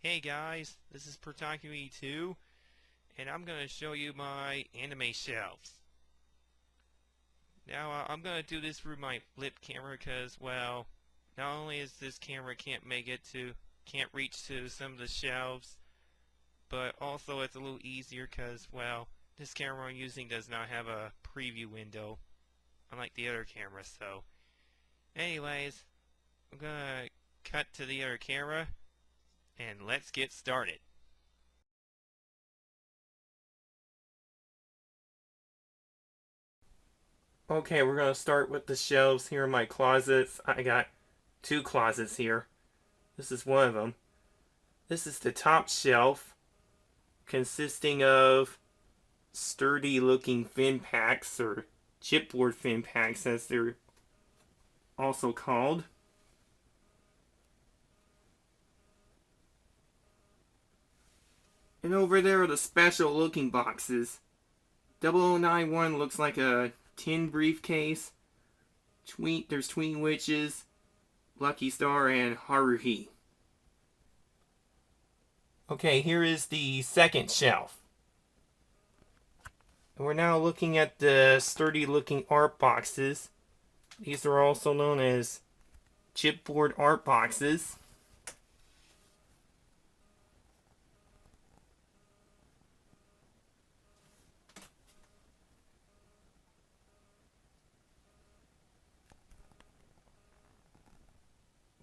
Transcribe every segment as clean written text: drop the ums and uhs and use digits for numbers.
Hey guys, this is Protagui2, and I'm going to show you my anime shelves. Now, I'm going to do this through my flip camera because, well, not only is this camera can't reach to some of the shelves, but also it's a little easier because, well, this camera I'm using does not have a preview window, unlike the other camera, so. Anyways, I'm going to cut to the other camera, and let's get started. Okay, we're going to start with the shelves here in my closets. I got two closets here. This is one of them. This is the top shelf, consisting of sturdy looking fin packs, or chipboard fin packs as they're also called. And over there are the special looking boxes. 0091 looks like a tin briefcase. There's Tween Witches, Lucky Star, and Haruhi. Okay, here is the second shelf. And we're now looking at the sturdy looking art boxes. These are also known as chipboard art boxes.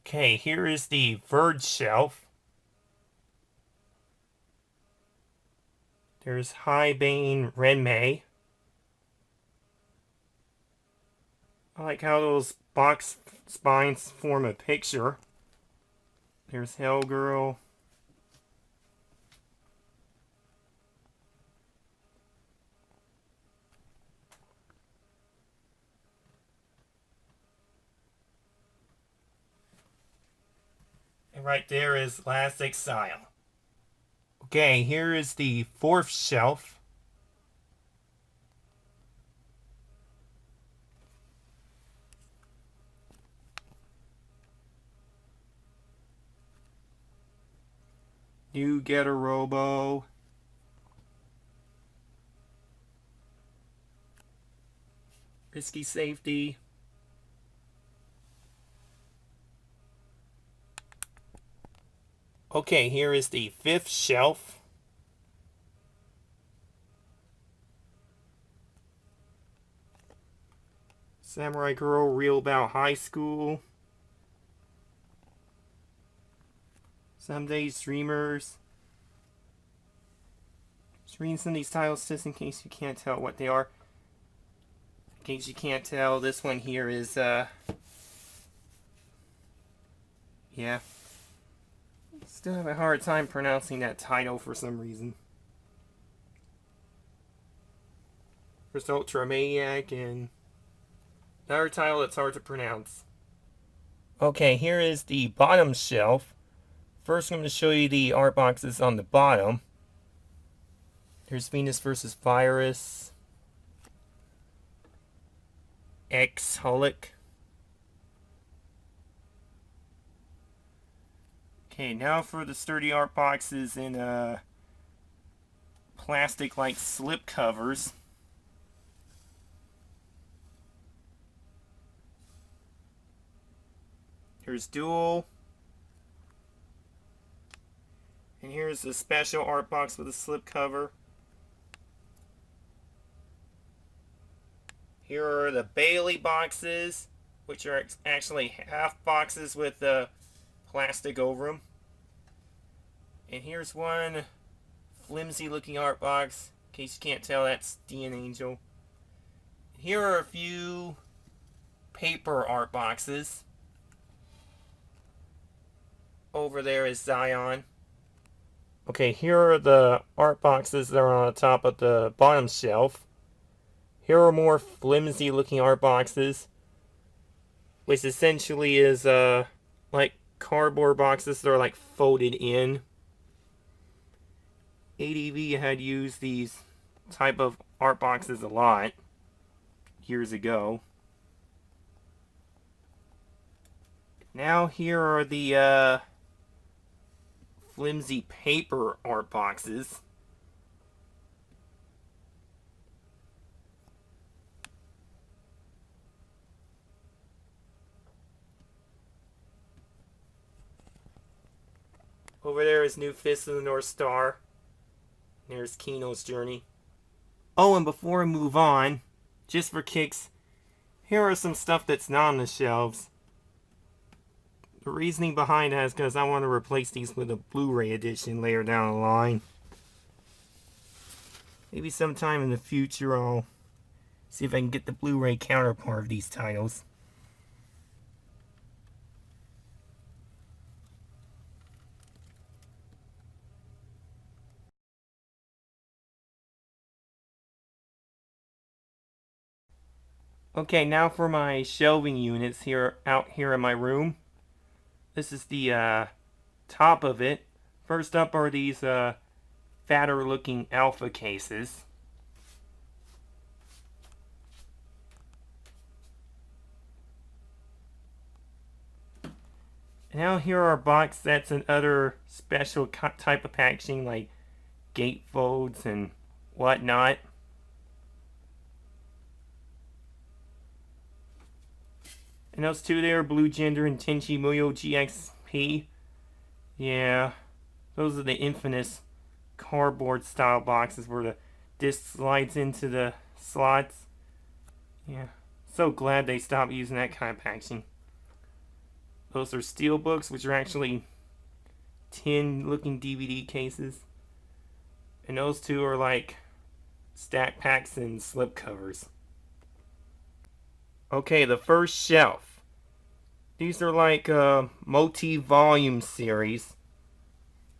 Okay, here is the third shelf. There's High Bane Renmei. I like how those box spines form a picture. There's Hellgirl. And right there is Last Exile. Okay, here is the fourth shelf. New Getter Robo. Risky Safety. Okay, here is the fifth shelf. Samurai Girl Real About High School. Some Days Dreamers. Just reading some of these titles just in case you can't tell what they are. In case you can't tell, this one here is, yeah. Still have a hard time pronouncing that title for some reason. There's Ultra Maniac and another title that's hard to pronounce. Okay, here is the bottom shelf. First, I'm going to show you the art boxes on the bottom. There's Venus vs. Virus, X Hulk. Okay, now for the sturdy art boxes in plastic-like slip covers. Here's Duel. And here's the special art box with a slip cover. Here are the Bailey boxes, which are actually half boxes with plastic over them. And here's one flimsy looking art box. In case you can't tell, that's Dean Angel. Here are a few paper art boxes. Over there is Zion. Okay, here are the art boxes that are on the top of the bottom shelf. Here are more flimsy looking art boxes, which essentially is like cardboard boxes that are like folded in. ADV had used these type of art boxes a lot years ago. Now here are the flimsy paper art boxes. Over there is New Fist of the North Star. There's Kino's Journey. Oh, and before I move on, just for kicks, here are some stuff that's not on the shelves. The reasoning behind that is because I want to replace these with a Blu-ray edition later down the line. Maybe sometime in the future I'll see if I can get the Blu-ray counterpart of these titles. Okay, now for my shelving units out here in my room. This is the top of it. First up are these fatter looking alpha cases. Now here are box sets and other special type of packaging like gatefolds and whatnot. And those two there, Blue Gender and Tenchi Muyo GXP. Yeah, those are the infamous cardboard style boxes where the disc slides into the slots. Yeah, so glad they stopped using that kind of packaging. Those are steel books, which are actually tin looking DVD cases. And those two are like stack packs and slip covers. Okay, the first shelf. These are like multi-volume series.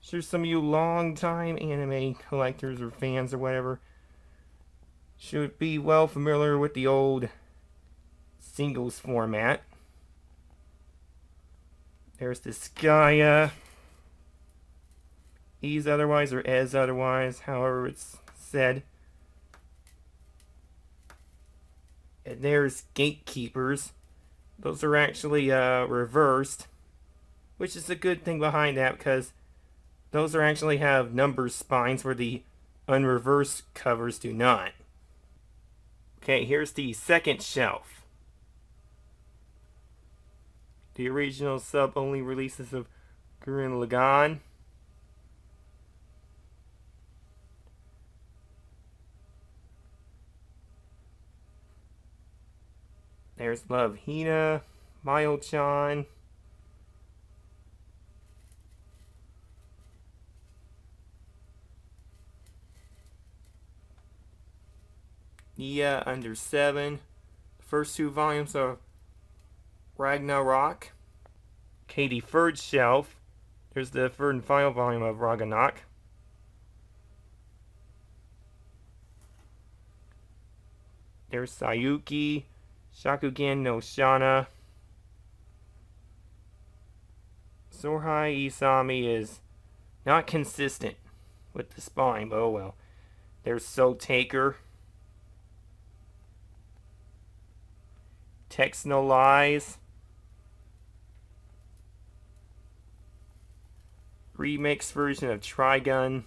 Sure, some of you long-time anime collectors or fans or whatever should be well familiar with the old singles format. There's the Skya. E's otherwise or as otherwise, however it's said. And there's Gatekeepers. Those are actually reversed, which is a good thing behind that because those are actually have number spines where the unreversed covers do not. Okay, here's the second shelf. The original sub-only releases of Gurren Lagann. There's Love Hina, Mayo-chan. Nia Under 7. The first two volumes of Ragnarok. Okay, the third shelf. There's the third and final volume of Ragnarok. There's Sayuki, Shakugan no Shana. Sorhai Isami is not consistent with the spine, but oh well. There's Soul Taker. Text No Lies. Remix version of Trigun.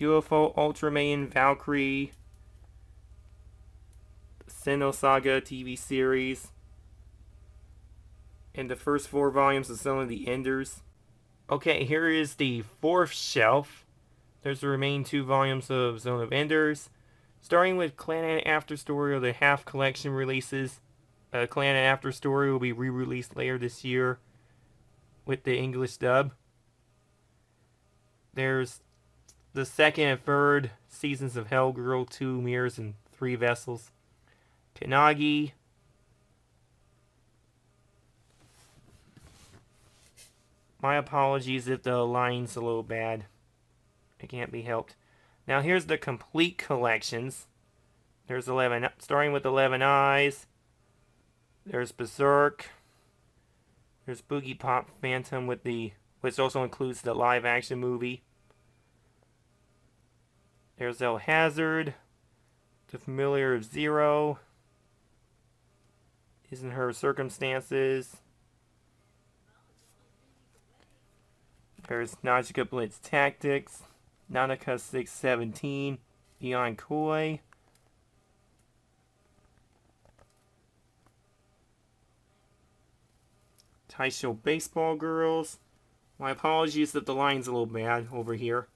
UFO Ultraman Valkyrie. Xenosaga TV series. And the first 4 volumes of some of the Enders. Okay, here is the fourth shelf. There's the remaining 2 volumes of Zone of Enders. Starting with Clan and After Story of the half collection releases. Clan and After Story will be re-released later this year with the English dub. There's the second and third seasons of Hellgirl, 2 Mirrors, and 3 Vessels. Kanagi. My apologies if the line's a little bad. It can't be helped. Now here's the complete collections. There's 11, starting with 11 Eyes. There's Berserk. There's Boogie Pop Phantom with which also includes the live action movie. There's El Hazard. The Familiar of Zero. Isn't Her Circumstances. There's Nausicaa Blitz Tactics, Nautica 617, Eon Koi, Taisho Baseball Girls. My apologies if the line's a little bad over here.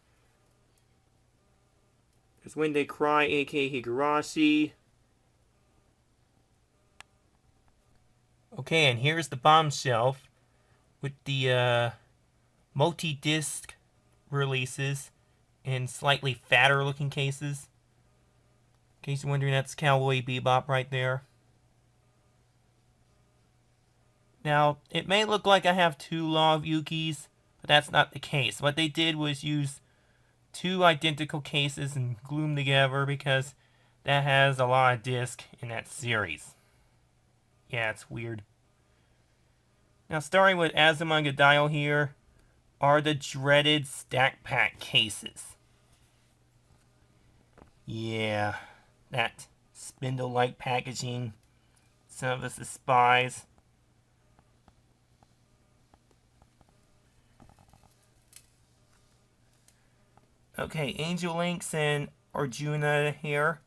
There's When They Cry, aka Higurashi. Okay, and here's the bomb shelf with the multi-disc releases in slightly fatter looking cases. In case you're wondering, that's Cowboy Bebop right there. Now, it may look like I have two Law of Yukis, but that's not the case. What they did was use two identical cases and glue them together because that has a lot of disc in that series. Yeah, it's weird. Now, starting with Azumanga Daioh here are the dreaded stack pack cases. Yeah, that spindle-like packaging some of us despise. Okay, Angel Links and Arjuna here.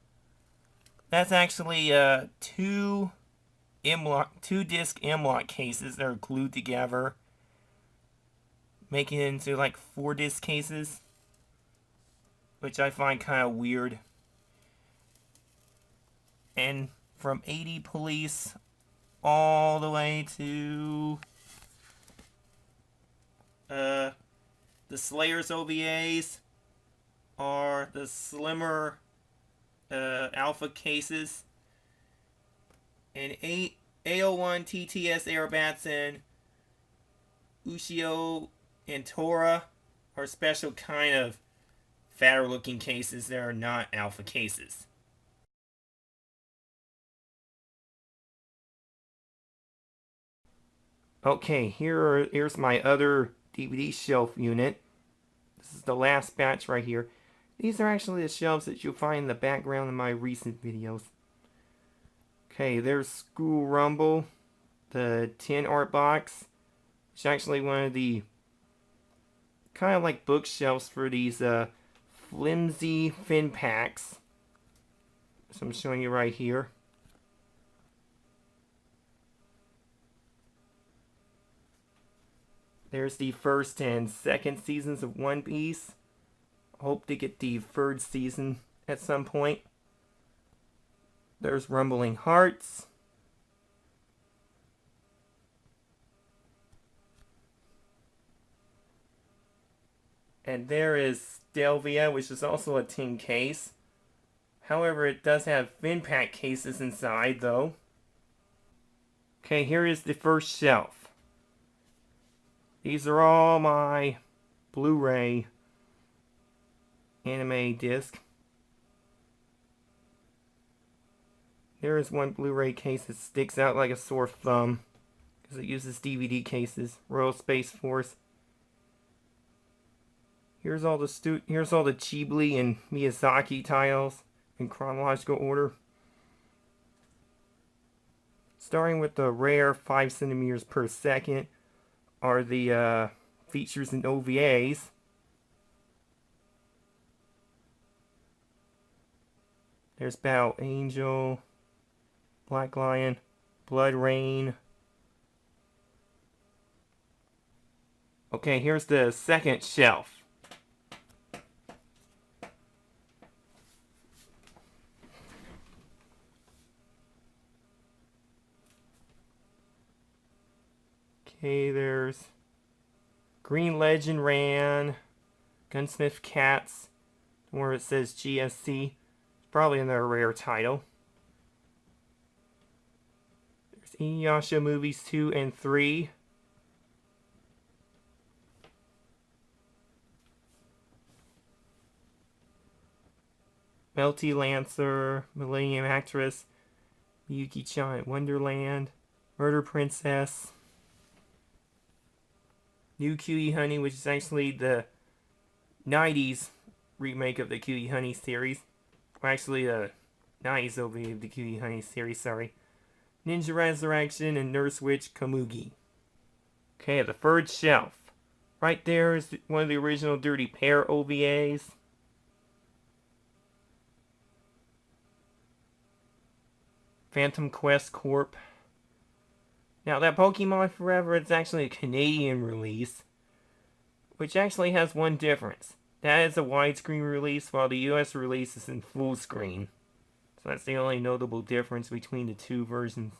That's actually two disc M-Lock cases that are glued together, making it into like 4 disc cases, which I find kind of weird. And from 80 Police all the way to the Slayers OVAs are the slimmer alpha cases, and AO1 TTS Aerobatson, Ushio, and Tora are special kind of fatter looking cases that are not alpha cases. Okay, here's my other DVD shelf unit. This is the last batch right here. These are actually the shelves that you'll find in the background of my recent videos. Okay, there's School Rumble, the tin art box. It's actually one of the kind of like bookshelves for these flimsy fin packs. So I'm showing you right here. There's the first and second seasons of One Piece. Hope to get the third season at some point. There's Rumbling Hearts. And there is Delvia, which is also a tin case. However, it does have fin pack cases inside, though. Okay, here is the first shelf. These are all my Blu-ray anime disc. There is one Blu-ray case that sticks out like a sore thumb because it uses DVD cases. Royal Space Force. Here's all the Ghibli and Miyazaki titles in chronological order. Starting with the rare 5 centimeters per second are the features and OVAs. There's Battle Angel, Black Lion, Blood Rain. Okay, here's the second shelf. Okay, there's Green Legend Ran, Gunsmith Cats, where it says GSC. Probably another rare title. There's Inuyasha movies 2 and 3. Melty Lancer, Millennium Actress, Miyuki-chan at Wonderland, Murder Princess, New Cutie Honey, which is actually the 90s remake of the Cutie Honey series. Or actually, the 90s OVA of the Cutie Honey series, sorry. Ninja Resurrection and Nurse Witch Komugi. Okay, the third shelf. Right there is one of the original Dirty Pair OVAs. Phantom Quest Corp. Now that Pokemon Forever is actually a Canadian release, which actually has one difference. That is a widescreen release, while the US release is in full screen. So that's the only notable difference between the two versions.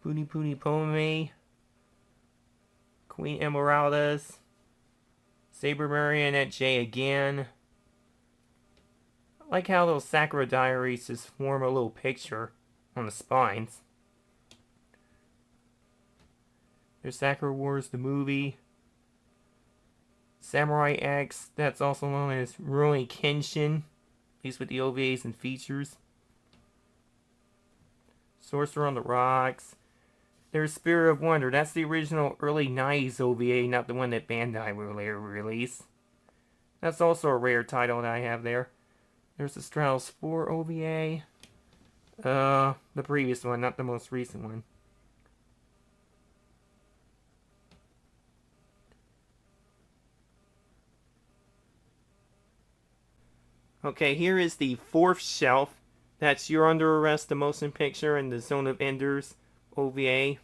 Puni Puni Pome, Queen Emeraldas, Saber Marionette J again. I like how those Sakura Diaries just form a little picture on the spines. There's Sakura Wars, the movie. Samurai X, that's also known as Rurouni Kenshin, at least with the OVAs and features. Sorcerer on the Rocks. There's Spirit of Wonder, that's the original early 90s OVA, not the one that Bandai will later release. That's also a rare title that I have there. There's the Stratos 4 OVA. The previous one, not the most recent one. Okay, here is the fourth shelf. That's You're Under Arrest, the motion picture, and the Zone of Enders OVA.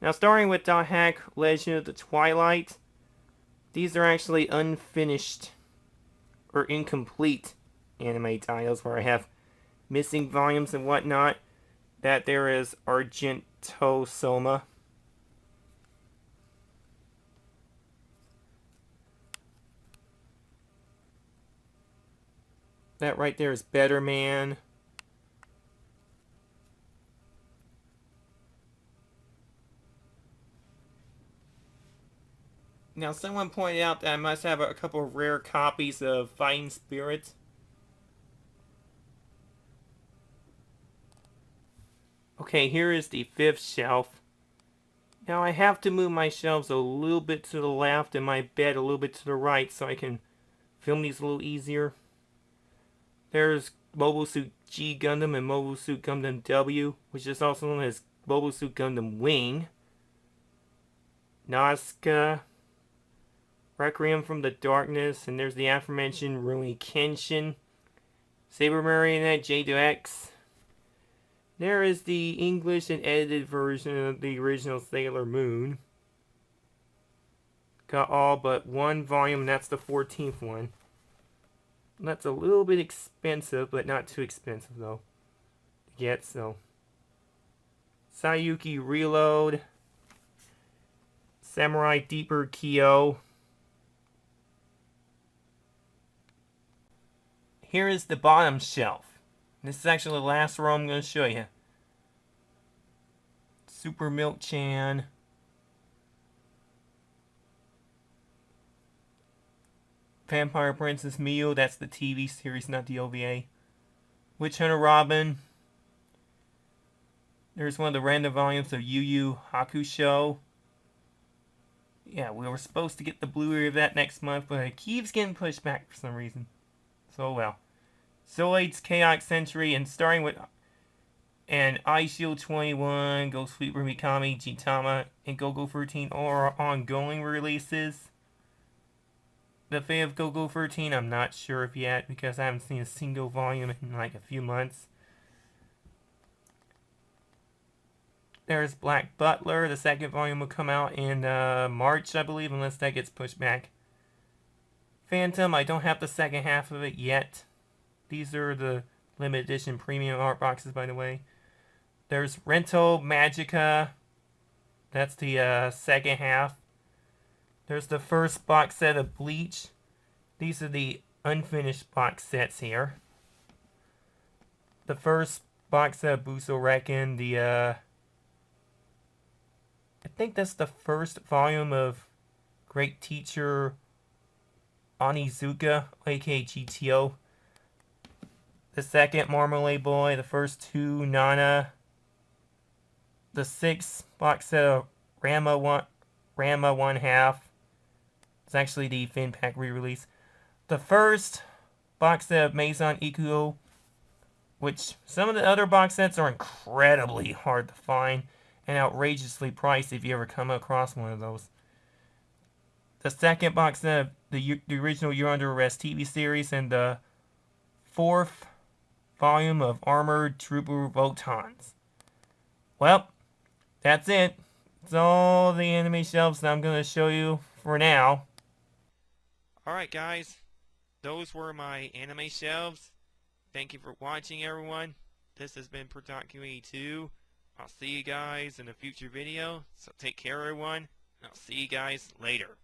Now, starting with Dot Hack Legend of the Twilight, these are actually unfinished or incomplete anime titles where I have missing volumes and whatnot. That there is Argento Soma. That right there is Better Man. Now, someone pointed out that I must have a couple of rare copies of Fighting Spirit. Okay, here is the fifth shelf. Now, I have to move my shelves a little bit to the left and my bed a little bit to the right so I can film these a little easier. There's Mobile Suit G Gundam and Mobile Suit Gundam W, which is also known as Mobile Suit Gundam Wing. Nazca, Requiem from the Darkness, and there's the aforementioned Rurouni Kenshin. Saber Marionette J2X. There is the English and edited version of the original Sailor Moon. Got all but one volume, and that's the 14th one. That's a little bit expensive, but not too expensive though to get, so. Sayuki Reload. Samurai Deeper Kyo. Here is the bottom shelf. This is actually the last row I'm going to show you. Super Milk Chan. Vampire Princess Miyu, that's the TV series, not the OVA. Witch Hunter Robin. There's one of the random volumes of Yu Yu Hakusho. Yeah, we were supposed to get the Blu-ray of that next month, but it keeps getting pushed back for some reason. So, well. Zoid's Chaotic Century, and starting with and Ice Shield 21, Go Sweeper Mikami, Gintama, and Go-Go 13 all are ongoing releases. The Fate of Go-Go 13, I'm not sure of yet because I haven't seen a single volume in like a few months. There's Black Butler. The second volume will come out in March, I believe, unless that gets pushed back. Phantom, I don't have the second half of it yet. These are the limited edition premium art boxes, by the way. There's Rento Magica. That's the second half. There's the first box set of Bleach. These are the unfinished box sets here. The first box set of Buso Reckon. I think that's the first volume of Great Teacher Onizuka, aka GTO. The second Marmalade Boy. The first two Nana. The sixth box set of Rama 1/2. It's actually the Fin Pack re-release. The first box set of Maison Ikuo, which some of the other box sets are incredibly hard to find. and outrageously priced if you ever come across one of those. The second box set of the original You're Under Arrest TV series, and the fourth volume of Armored Trooper Votons. Well, that's it. It's all the anime shelves that I'm going to show you for now. Alright guys, those were my anime shelves. Thank you for watching, everyone. This has been Production 2. I'll see you guys in a future video, so take care everyone. I'll see you guys later.